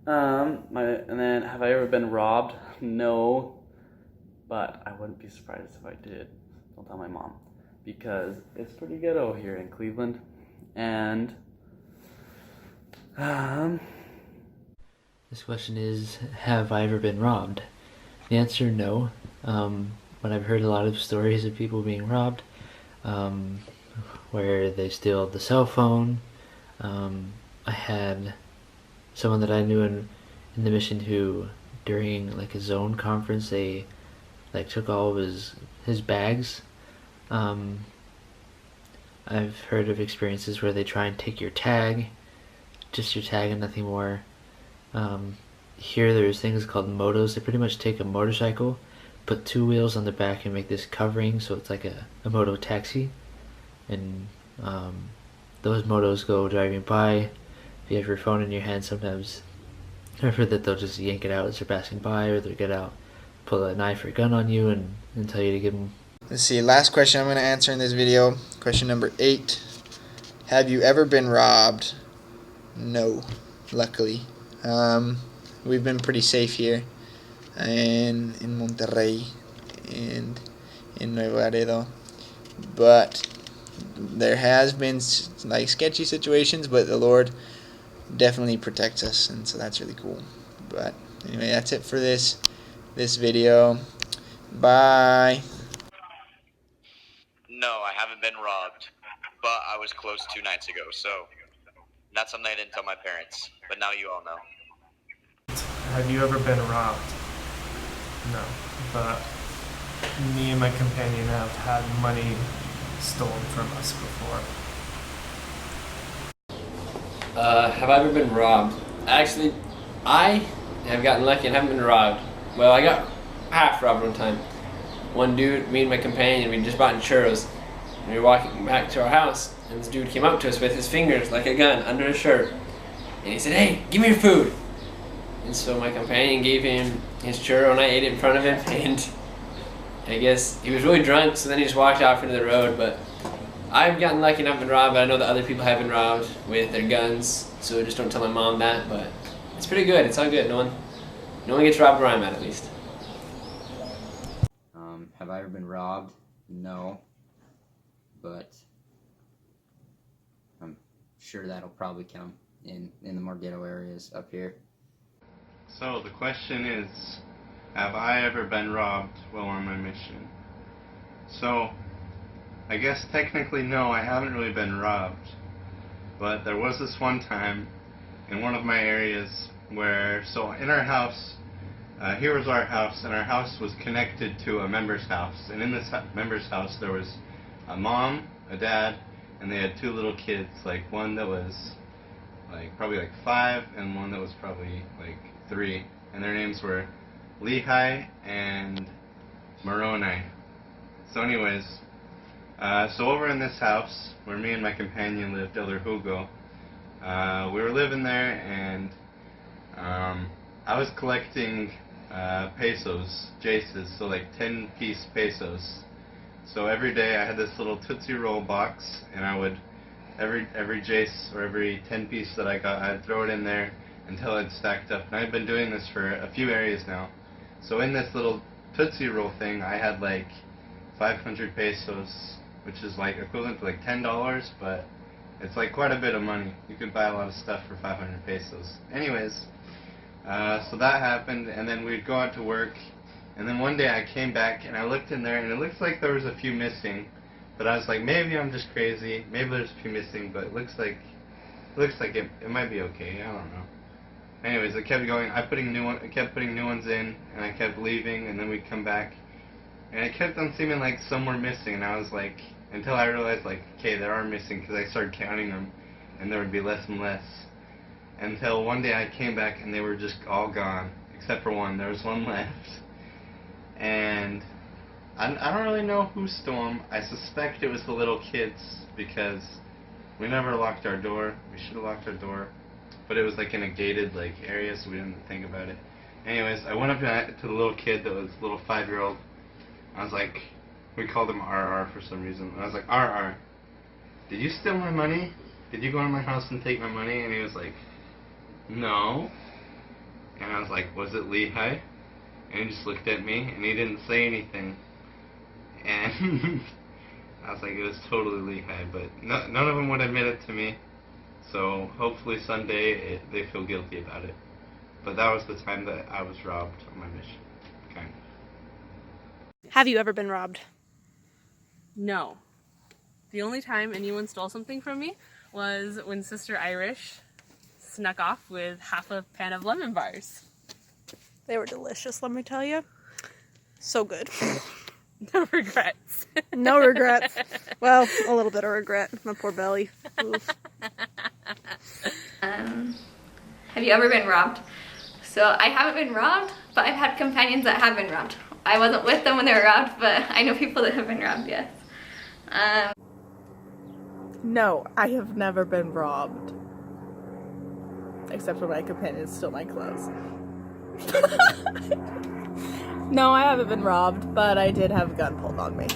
And then have I ever been robbed? No, but I wouldn't be surprised if I did. Don't tell my mom, because it's pretty ghetto here in Cleveland, and um, This question is, have I ever been robbed? The answer, no. But I've heard a lot of stories of people being robbed, um, where they steal the cell phone. I had someone that I knew in the mission who, during like a zone conference, they like took all of his bags. Um, I've heard of experiences where they try and take your tag, just your tag and nothing more. Here there's things called motos. They pretty much take a motorcycle, put two wheels on the back and make this covering so it's like a moto taxi. And those motos go driving by. If you have your phone in your hand, sometimes I've heard that they'll just yank it out as they're passing by, or they'll get out, pull a knife or gun on you, and tell you to give them. Let's see, last question I'm going to answer in this video. Question number 8. Have you ever been robbed? No, luckily. We've been pretty safe here in Monterrey and in Nuevo Laredo. But there has been like sketchy situations, but the Lord definitely protects us, and so that's really cool. But anyway, that's it for this video. Bye. No, I haven't been robbed, but I was close 2 nights ago, so not something I didn't tell my parents, but now you all know. Have you ever been robbed? No, but me and my companion have had money stolen from us before. Have I ever been robbed? Actually, I have gotten lucky and haven't been robbed. Well, I got half robbed one time. One dude, me and my companion, we just bought churros. And we were walking back to our house, and this dude came up to us with his fingers like a gun under his shirt. And he said, "Hey, give me your food." And so my companion gave him his churro, and I ate it in front of him. And I guess he was really drunk, so then he just walked off into the road. But I've gotten lucky and not been robbed, but I know that other people have been robbed with their guns, so just don't tell my mom that. But it's pretty good. It's all good. No one gets robbed where I'm at least. Have I ever been robbed? No, but I'm sure that'll probably come in the more ghetto areas up here. So the question is, have I ever been robbed while on my mission? So, I guess technically no, I haven't really been robbed, but there was this one time in one of my areas where, so in our house, here was our house, and our house was connected to a member's house, and in this member's house there was a mom, a dad, and they had two little kids, like one that was like probably like 5 and one that was probably like 3, and their names were Lehi and Moroni. So anyways, so over in this house where me and my companion lived, Elder Hugo, we were living there, and I was collecting pesos, jaces, so like 10-piece pesos. So every day I had this little Tootsie Roll box, and I would, every jace or every 10-piece that I got, I'd throw it in there until it stacked up. And I've been doing this for a few areas now. So in this little Tootsie Roll thing, I had like 500 pesos, which is like equivalent to like $10, but it's like quite a bit of money. You could buy a lot of stuff for 500 pesos. Anyways, so that happened, and then we'd go out to work, and then one day I came back and I looked in there, and it looks like there was a few missing, but I was like, maybe I'm just crazy, maybe there's a few missing, but it looks like it might be okay. I don't know. Anyways, I kept going. I kept putting new ones in, and I kept leaving, and then we'd come back, and it kept on seeming like some were missing, and I was like, until I realized like, okay, there are missing, because I started counting them, and there would be less and less. Until one day I came back and they were just all gone, except for one. There was one left. And I don't really know who stole them. I suspect it was the little kids, because we never locked our door. We should have locked our door. But it was like in a gated like area, so we didn't think about it. Anyways, I went up to the little kid that was a little 5-year-old. I was like, we called him RR for some reason. And I was like, RR, did you steal my money? Did you go into my house and take my money? And he was like, no. was like, was it Lehigh? And he just looked at me, and he didn't say anything. And I was like, it was totally Lehigh, but none of them would admit it to me. So hopefully someday they feel guilty about it. But that was the time that I was robbed on my mission, kind of. Have you ever been robbed? No. The only time anyone stole something from me was when Sister Irish snuck off with half a pan of lemon bars. They were delicious, let me tell you. So good. No regrets. No regrets. Well, a little bit of regret. My poor belly. Oof. Have you ever been robbed? So I haven't been robbed, but I've had companions that have been robbed. I wasn't with them when they were robbed, but I know people that have been robbed, yes. No, I have never been robbed. Except for my companions stole my clothes. No, I haven't been robbed, but I did have a gun pulled on me.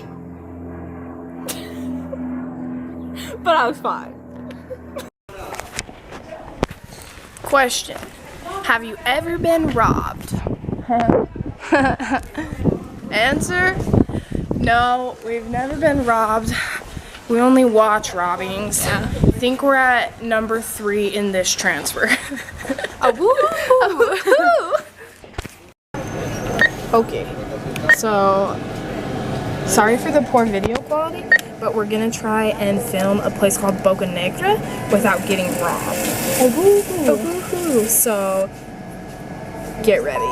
But I was fine. Question. Have you ever been robbed? Answer. No, we've never been robbed. We only watch robbings. I think we're at number 3 in this transfer. Okay, so sorry for the poor video quality, but we're gonna try and film a place called Boca Negra without getting robbed. So get ready.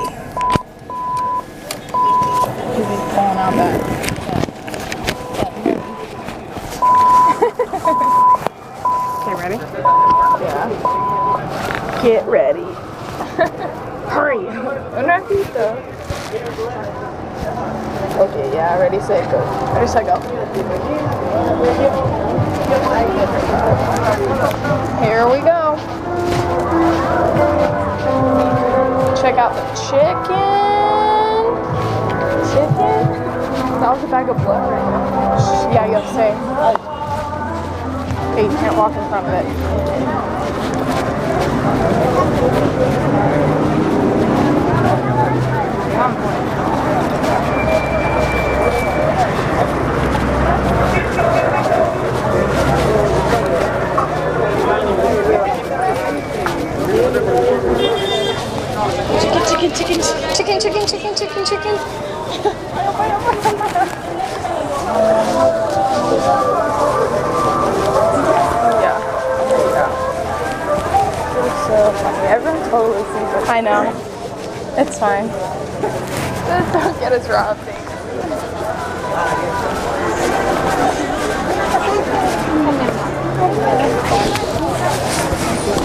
Okay, ready? Yeah. Get ready. Hurry. Un ratito. Okay, yeah, ready, set, go. Ready, set, go. Here we go. Check out the chicken. Chicken? That was a bag of blood. Yeah, you have to say. Hey, you can't walk in front of it. Chicken. Yeah. So funny. Everyone totally sees it. I know. It's fine. Just don't get us robbed.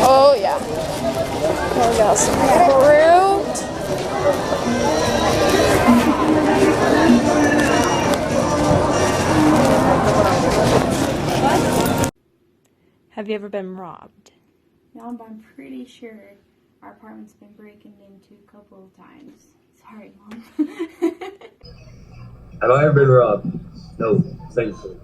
Oh yeah. We got some fruit. Have you ever been robbed? No, but I'm pretty sure our apartment's been broken into a couple of times. Sorry, Mom. Have I ever been robbed? No, thankfully.